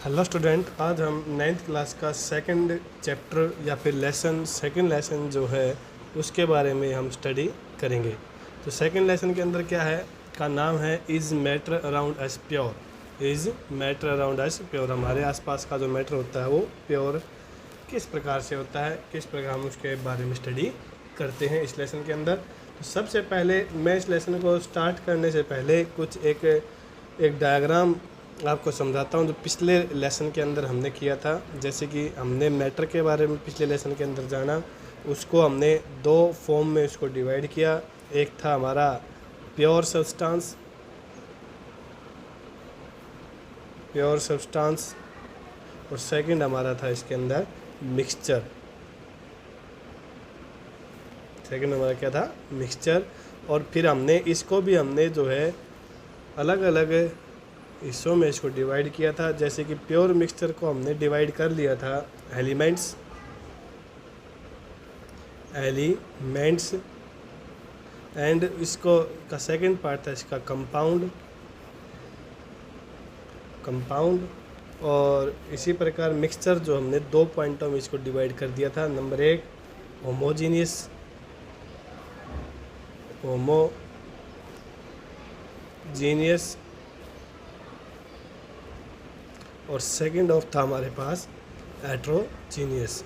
Hello student, आज हम 9th class का सेकंड चैप्टर या फिर सेकंड लेसन जो है उसके बारे में हम स्टडी करेंगे। तो सेकंड लेसन के अंदर क्या है का नाम है is matter around us pure. Is matter around us pure, हमारे आसपास का जो मैटर होता है वो प्योर किस प्रकार से होता है, किस प्रकार हम उसके बारे में स्टडी करते हैं इस लेसन के अंदर। तो सबसे पहले मैं इस लेसन को स्टार्ट करने से पहले कुछ एक डायग्राम आपको समझाता हूँ जो पिछले लेसन के अंदर हमने किया था। जैसे कि हमने मैटर के बारे में पिछले लेसन के अंदर जाना, उसको हमने दो फॉर्म में उसको डिवाइड किया। एक था हमारा प्योर सब्सटेंस और सेकंड हमारा था इसके अंदर मिक्सचर। सेकंड हमारा क्या था, मिक्सचर। और फिर हमने जो है अलग अलग हिस्सों में इसको डिवाइड किया था। जैसे कि प्योर मिक्सचर को हमने डिवाइड कर लिया था एलिमेंट्स एंड इसको का सेकंड पार्ट था इसका कंपाउंड। और इसी प्रकार मिक्सचर जो हमने दो पॉइंटों में इसको डिवाइड कर दिया था। नंबर एक होमोजीनियस और सेकंड ऑफ था हमारे पास हेट्रोजीनियस।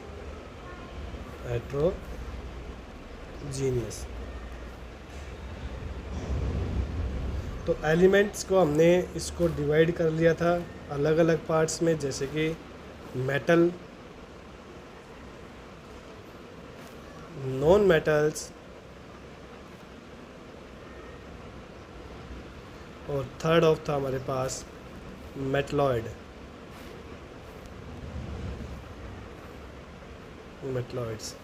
तो एलिमेंट्स को हमने इसको डिवाइड कर लिया था अलग अलग पार्ट्स में, जैसे कि मेटल, नॉन मेटल्स और थर्ड ऑफ था हमारे पास मेटलॉइड्स।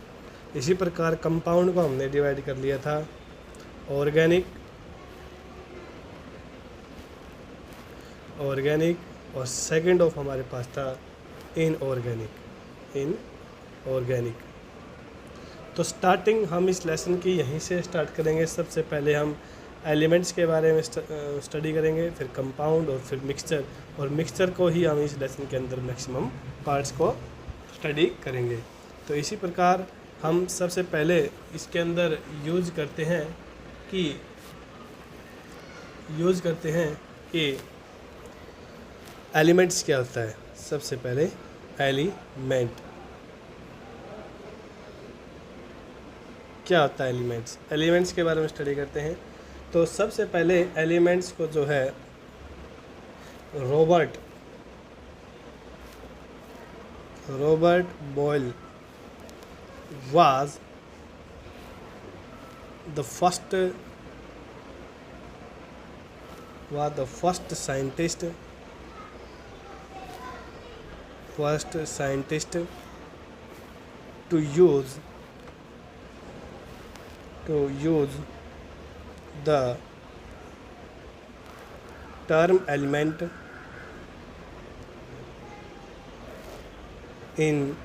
इसी प्रकार कंपाउंड को हमने डिवाइड कर लिया था ऑर्गेनिक और सेकंड ऑफ हमारे पास था इनऑर्गेनिक। तो स्टार्टिंग हम इस लेसन की यहीं से स्टार्ट करेंगे। सबसे पहले हम एलिमेंट्स के बारे में स्टडी करेंगे, फिर कंपाउंड और फिर मिक्सचर। और मिक्सचर को ही हम इस लेसन के अंदर मैक्सिमम पार्ट्स को स्टडी करेंगे। तो इसी प्रकार हम सबसे पहले इसके अंदर यूज़ करते हैं कि एलिमेंट्स क्या होता है। सबसे पहले क्या होता है एलिमेंट्स के बारे में स्टडी करते हैं। तो सबसे पहले एलिमेंट्स को जो है Robert Boyle was the first scientist to use the term element in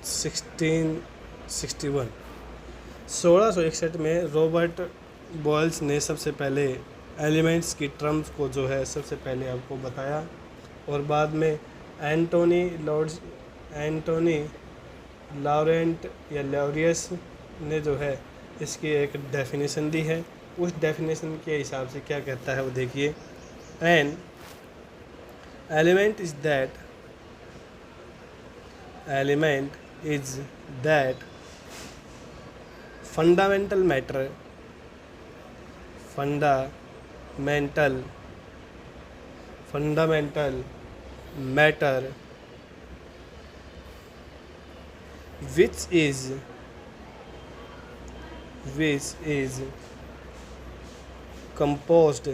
1661 में रॉबर्ट बॉयल्स ने सबसे पहले एलिमेंट्स की टर्म्स को जो है सबसे पहले आपको बताया। और बाद में एंटोनी लॉरेंट या लॉरियस ने जो है इसकी एक डेफिनेशन दी है। उस डेफिनेशन के हिसाब से क्या कहता है वो देखिए। An element is that fundamental matter which is composed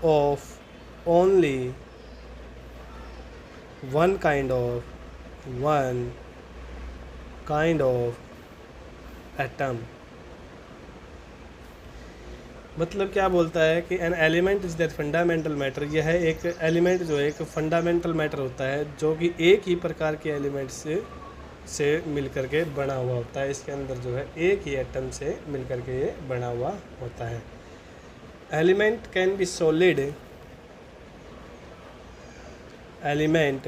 of only one kind of atom। मतलब क्या बोलता है कि an element is that fundamental matter. यह है एक एलिमेंट जो है एक फंडामेंटल मैटर होता है जो कि एक ही प्रकार के एलिमेंट से मिलकर के बना हुआ होता है। इसके अंदर जो है एक ही एटम से मिलकर के ये बना हुआ होता है। element can be solid, element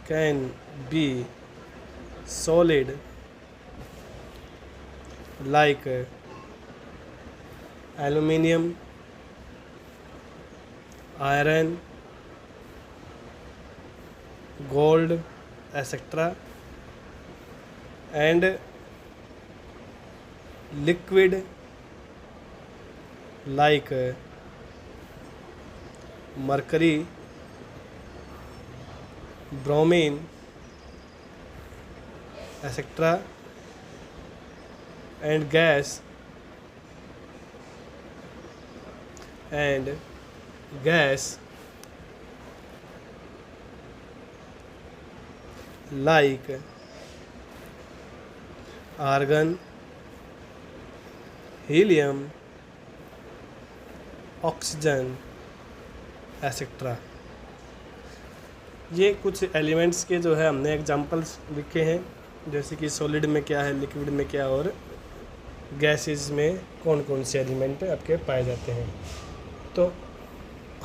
can be solid like aluminium, iron, gold, etc. and liquid like mercury, bromine, etc. and gas like argon, helium, oxygen etcetera. ये कुछ एलिमेंट्स के जो है हमने एग्जांपल्स लिखे हैं, जैसे कि सॉलिड में क्या है, लिक्विड में क्या, और गैसेस में कौन कौन से एलिमेंट आपके पाए जाते हैं। तो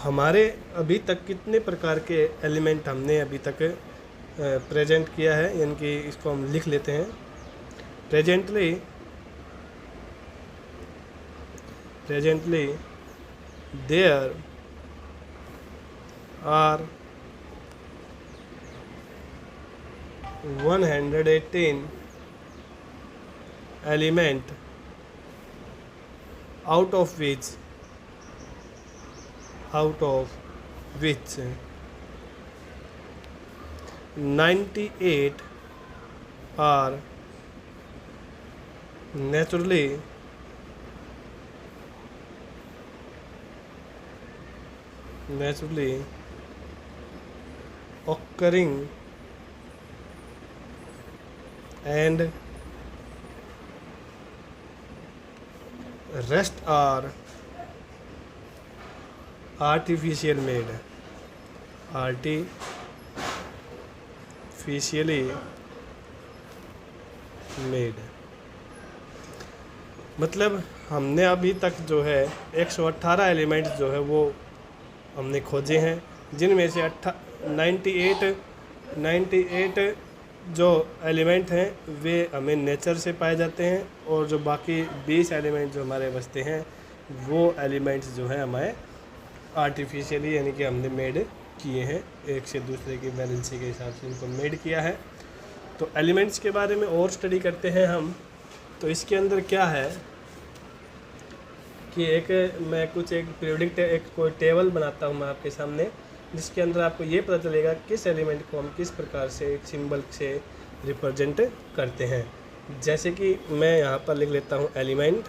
हमारे अभी तक कितने प्रकार के एलिमेंट हमने अभी तक प्रेजेंट किया है, यानी कि इसको हम लिख लेते हैं। Presently there are 118 element, out of which 98 are naturally occurring and rest are artificially made। मतलब हमने अभी तक जो है 118 एलिमेंट जो है वो हमने खोजे हैं, जिनमें से 98 जो एलिमेंट हैं वे हमें नेचर से पाए जाते हैं, और जो बाकी 20 एलिमेंट जो हमारे बचते हैं वो एलिमेंट्स जो हैं हमारे आर्टिफिशियली, यानी कि हमने मेड किए हैं, एक से दूसरे की बैलेंसी के हिसाब से इनको मेड किया है। तो एलिमेंट्स के बारे में और स्टडी करते हैं हम। तो इसके अंदर क्या है कि मैं एक पीरियोडिक एक कोई टेबल बनाता हूँ मैं आपके सामने, जिसके अंदर आपको ये पता चलेगा किस एलिमेंट को हम किस प्रकार से एक सिंबल से रिप्रेजेंट करते हैं। जैसे कि मैं यहाँ पर लिख लेता हूँ एलिमेंट,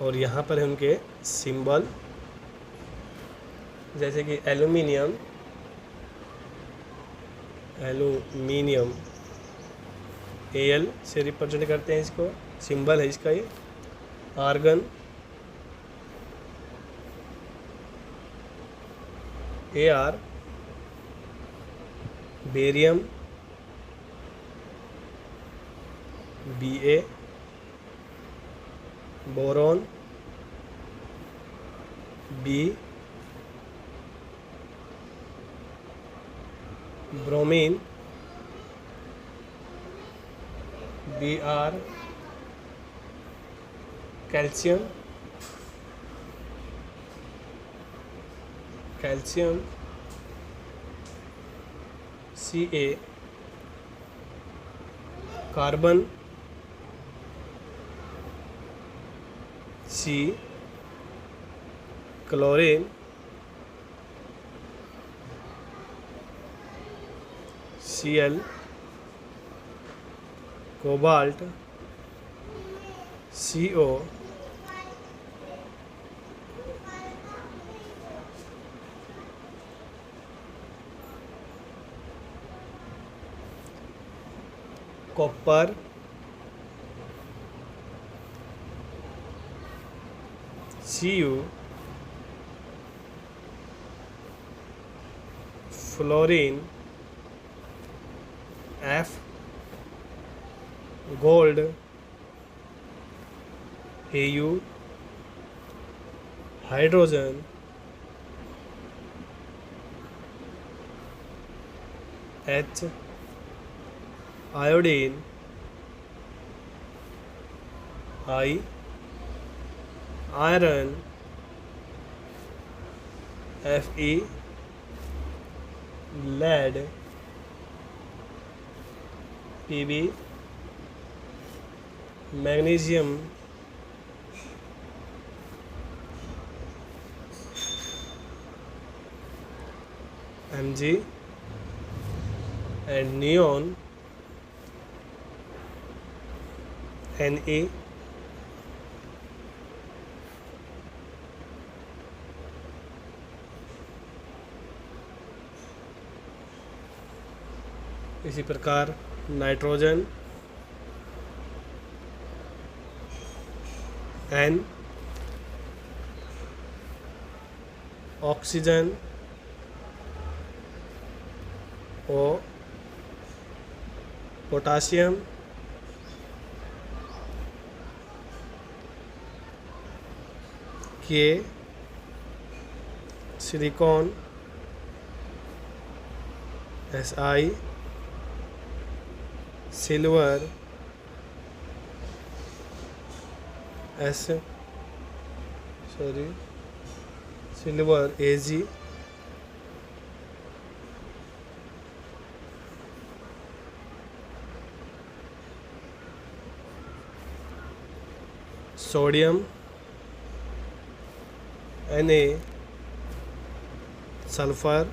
और यहाँ पर है उनके सिंबल, जैसे कि एल्यूमिनियम Al से रिप्रेजेंट करते हैं, इसको सिंबल है इसका ये। Argon Ar, barium Ba, boron B, bromine Br, calcium Ca, carbon C, chlorine Cl, cobalt CO, copper Cu, fluorine F, gold Au, hydrogen, H, iodine, I, iron, Fe, lead, Pb, magnesium, Mg, and neon, Na, इसी प्रकार nitrogen, N, oxygen, O, potassium, K, silicon, Si, silver, silver Ag, sodium, Na, sulphur,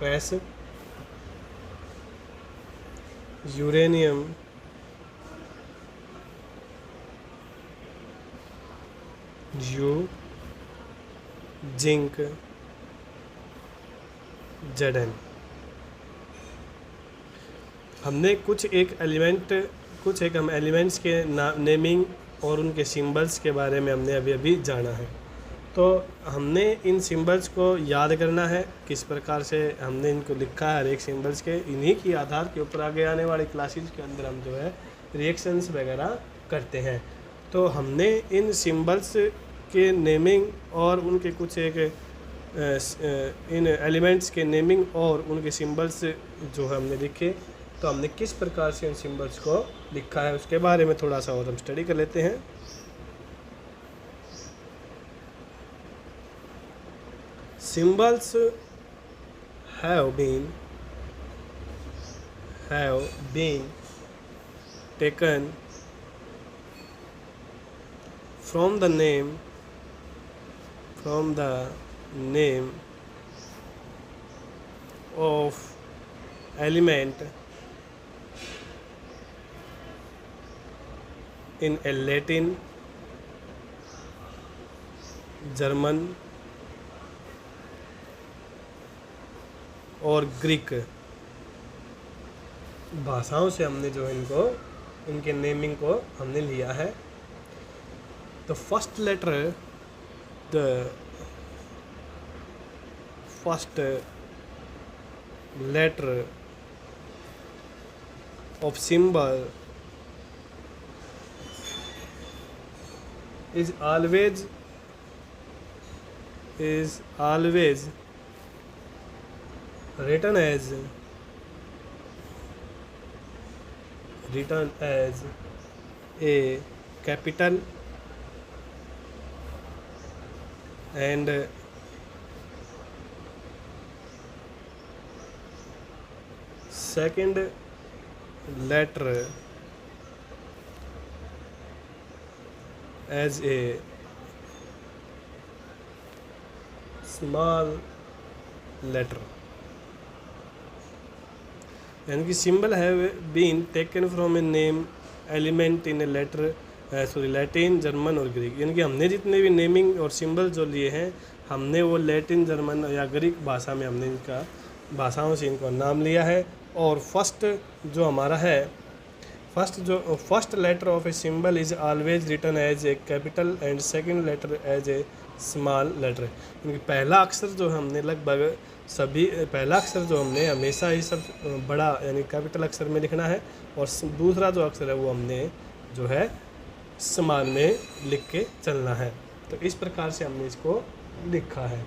S, uranium, U, zinc, Zn। हमने कुछ एक हम elements के naming और उनके symbols के बारे में हमने अभी जाना है। तो हमने इन सिंबल्स को याद करना है, किस प्रकार से हमने इनको लिखा है, हर एक सिंबल्स के, इन्हीं की आधार के ऊपर आगे आने वाली क्लासेस के अंदर हम जो है रिएक्शंस वगैरह करते हैं। तो हमने इन सिंबल्स के नेमिंग और उनके कुछ एक इन एलिमेंट्स के नेमिंग और उनके सिंबल्स जो है हमने लिखे, तो हमने किस प्रकार से इन सिंबल्स को लिखा है उसके बारे में थोड़ा सा और हम स्टडी कर लेते हैं। Symbols have been taken from the name of element in a Latin, German और ग्रीक भाषाओं से हमने जो इनको इनके नेमिंग को हमने लिया है। तो first letter of symbol is always written as a capital and second letter as a small letter, यानी कि symbol have been taken from a name element in a letter Latin, German और Greek. यानी कि हमने जितने भी naming और symbol जो लिए हैं, हमने वो लैटिन, जर्मन या ग्रीक भाषा में हमने इनका भाषाओं से इनको नाम लिया है। और फर्स्ट जो हमारा है, first letter of a symbol is always written as a capital and second letter as a small letter, क्योंकि पहला अक्षर जो हमने लगभग सभी पहला अक्षर जो हमने हमेशा ही सब बड़ा यानी कैपिटल अक्षर में लिखना है, और दूसरा जो अक्षर है वो हमने जो है स्मॉल में लिख के चलना है। तो इस प्रकार से हमने इसको लिखा है।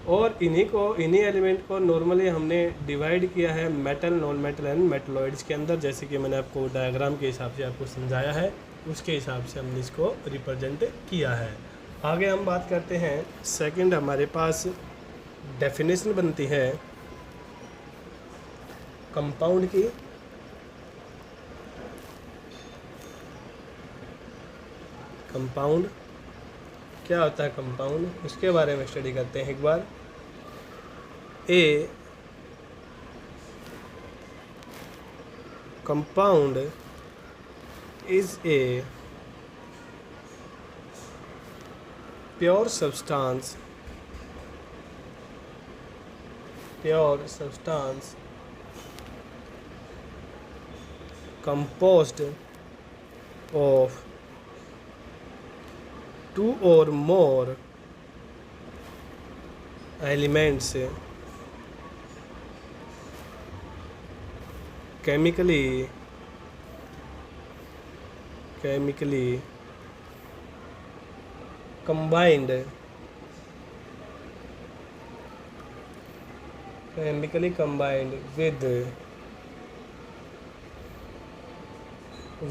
और इन्हीं एलिमेंट को नॉर्मली हमने डिवाइड किया है metal, non metal and metalloids के अंदर, जैसे कि मैंने आपको डायग्राम के हिसाब से आपको समझाया है, उसके हिसाब से हमने इसको रिप्रेजेंट किया है। आगे हम बात करते हैं, सेकंड हमारे पास डेफिनेशन बनती है कंपाउंड की। कंपाउंड क्या होता है, कंपाउंड, उसके बारे में स्टडी करते हैं एक बार। A compound is a pure substance composed of two or more elements chemically combined with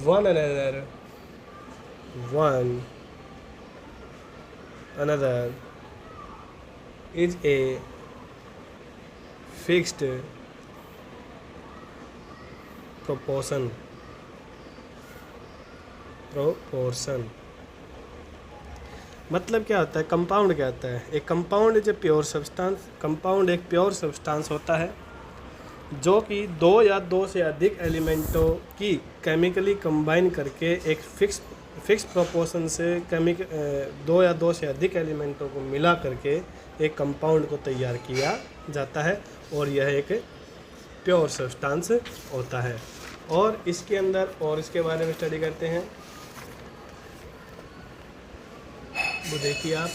one another is a fixed proportion। मतलब क्या होता है, कंपाउंड क्या होता है? एक compound is a pure substance. Compound एक प्योर सब्सटेंस होता है जो कि दो या दो से अधिक एलिमेंटों की केमिकली कंबाइन करके एक फिक्स प्रोपोर्शन से दो या दो से अधिक एलिमेंटों को मिला करके एक कंपाउंड को तैयार किया जाता है, और यह एक प्योर सब्सटेंस होता है। और इसके अंदर और इसके बारे में स्टडी करते हैं, वो देखिए आप।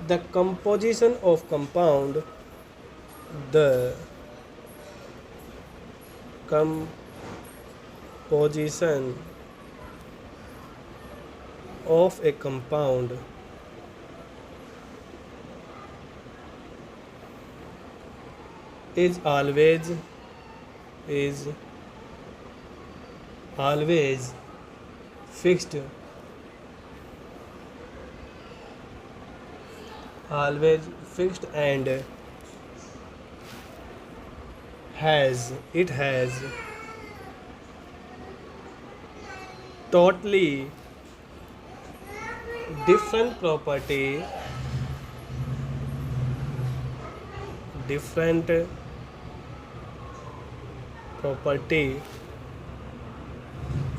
The composition of compound, the composition of a compound is always fixed and it has totally different property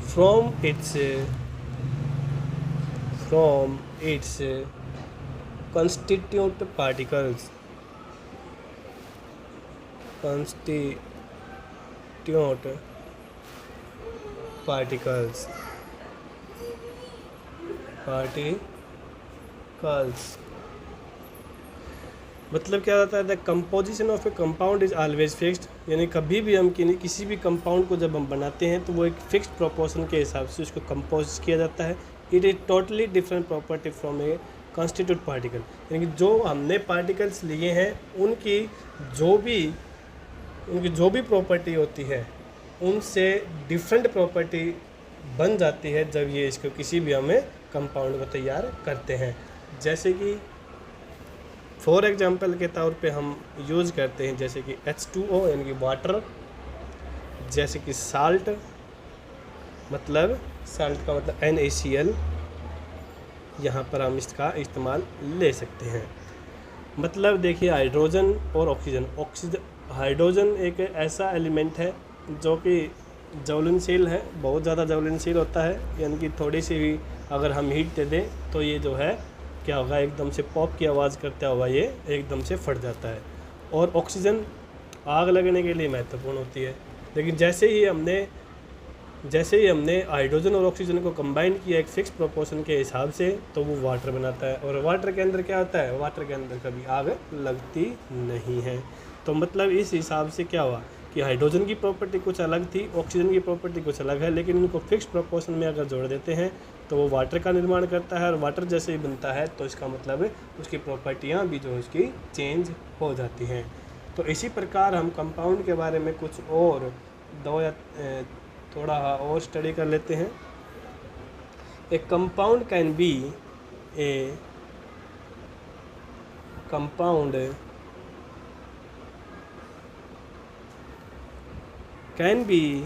from its constituent particles मतलब क्या होता है, the composition of a compound is always fixed, यानी कभी भी हम किसी भी कंपाउंड को जब हम बनाते हैं तो वो एक फिक्स्ड प्रोपोर्शन के हिसाब से उसको कंपोज किया जाता है। It is totally different property from A constitute particle, यानी कि जो हमने पार्टिकल्स लिए हैं उनकी जो भी प्रॉपर्टी होती है उनसे डिफरेंट प्रॉपर्टी बन जाती है जब ये इसको किसी भी हमें कंपाउंड को तैयार करते हैं। जैसे कि फॉर एग्जांपल के तौर पे हम यूज़ करते हैं जैसे कि H2O यानी कि वाटर, जैसे कि साल्ट का मतलब NaCl, यहाँ पर हम इसका इस्तेमाल ले सकते हैं। मतलब देखिए हाइड्रोजन और ऑक्सीजन हाइड्रोजन एक ऐसा एलिमेंट है जो कि ज्वलनशील है, बहुत ज़्यादा ज्वलनशील होता है, यानी कि थोड़ी सी भी अगर हम हीट दे दें तो ये जो है क्या होगा, एकदम से पॉप की आवाज़ करता हुआ ये एकदम से फट जाता है। और ऑक्सीजन आग लगने के लिए महत्वपूर्ण होती है, लेकिन जैसे ही हमने जैसे ही हमने हाइड्रोजन और ऑक्सीजन को कंबाइन किया एक फिक्स प्रोपोर्शन के हिसाब से, तो वो वाटर बनाता है। और वाटर के अंदर क्या होता है, वाटर के अंदर कभी आग लगती नहीं है। तो मतलब इस हिसाब से क्या हुआ कि हाइड्रोजन की प्रॉपर्टी कुछ अलग थी, ऑक्सीजन की प्रॉपर्टी कुछ अलग है, लेकिन इनको फिक्स प्रोपोर्शन में अगर जोड़ देते हैं तो वो वाटर का निर्माण करता है। और वाटर जैसे ही बनता है तो इसका मतलब उसकी प्रॉपर्टियाँ भी जो उसकी चेंज हो जाती हैं। तो इसी प्रकार हम कंपाउंड के बारे में कुछ और दो या थोड़ा और स्टडी कर लेते हैं। ए compound can be A compound can be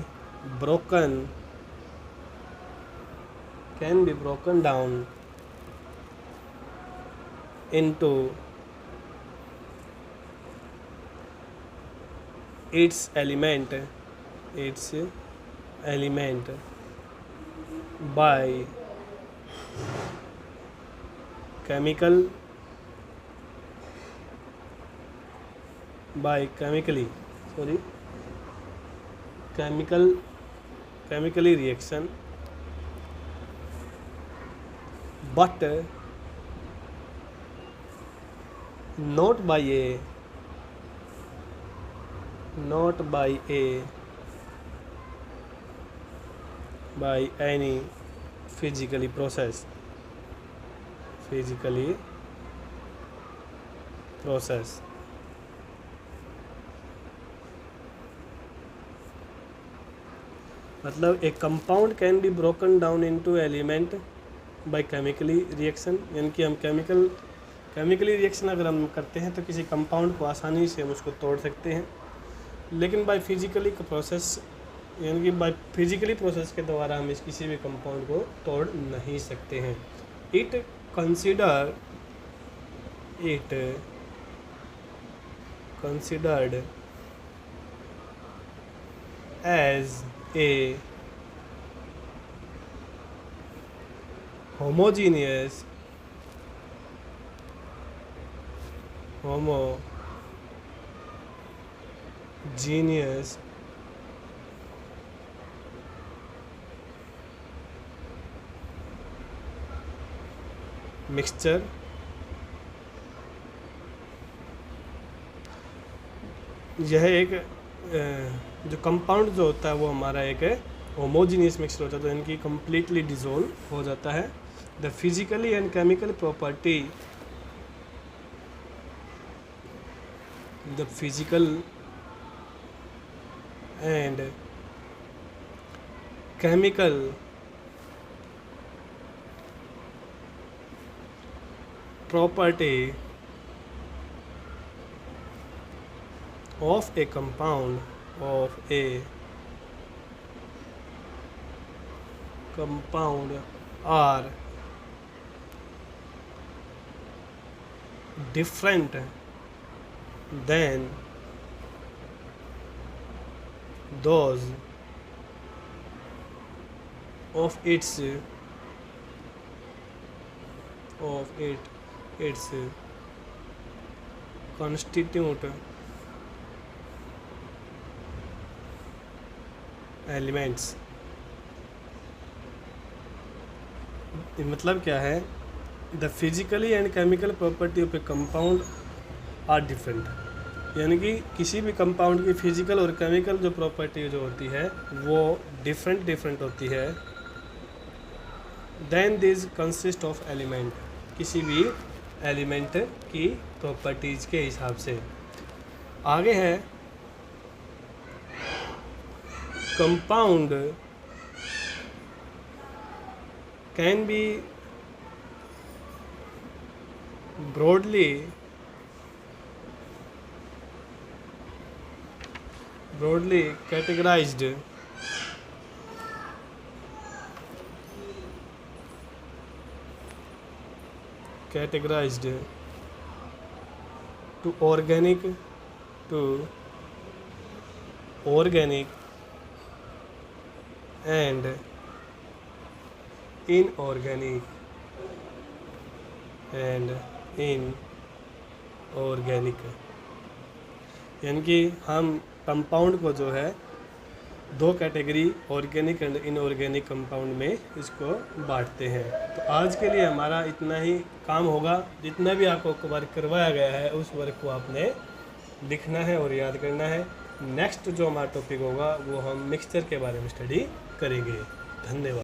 broken down into its element by chemically reaction, but not by any physically process मतलब एक compound can be broken down into element by chemically reaction, यानी कि हम chemically reaction अगर हम करते हैं तो किसी कंपाउंड को आसानी से हम उसको तोड़ सकते हैं। लेकिन बाय फिजिकली प्रोसेस, यानी कि बाय फिजिकली प्रोसेस के द्वारा हम इस किसी भी कंपाउंड को तोड़ नहीं सकते हैं। It considered as a homogeneous mixture यह एक जो कंपाउंड जो होता है वो हमारा एक होमोजीनियस मिक्सचर होता है, तो इनकी कम्प्लीटली डिसॉल्व हो जाता है। The physically and chemical property of a compound are different than those of its constituent elements. मतलब क्या है, the physically and chemical property of a compound are different, यानी कि किसी भी कंपाउंड की फिजिकल और केमिकल जो प्रॉपर्टी जो होती है वो डिफरेंट होती है। Then this consist of element, किसी भी एलिमेंट की प्रॉपर्टीज़ के हिसाब से। आगे है compound can be broadly categorized to organic and inorganic यानी कि हम कंपाउंड को जो है दो category organic and inorganic compound में इसको बांटते हैं। तो आज के लिए हमारा इतना ही काम होगा। जितना भी आपको वर्क करवाया गया है उस वर्क को आपने लिखना है और याद करना है। नेक्स्ट जो हमारा टॉपिक होगा वो हम मिक्सचर के बारे में स्टडी करेंगे। धन्यवाद।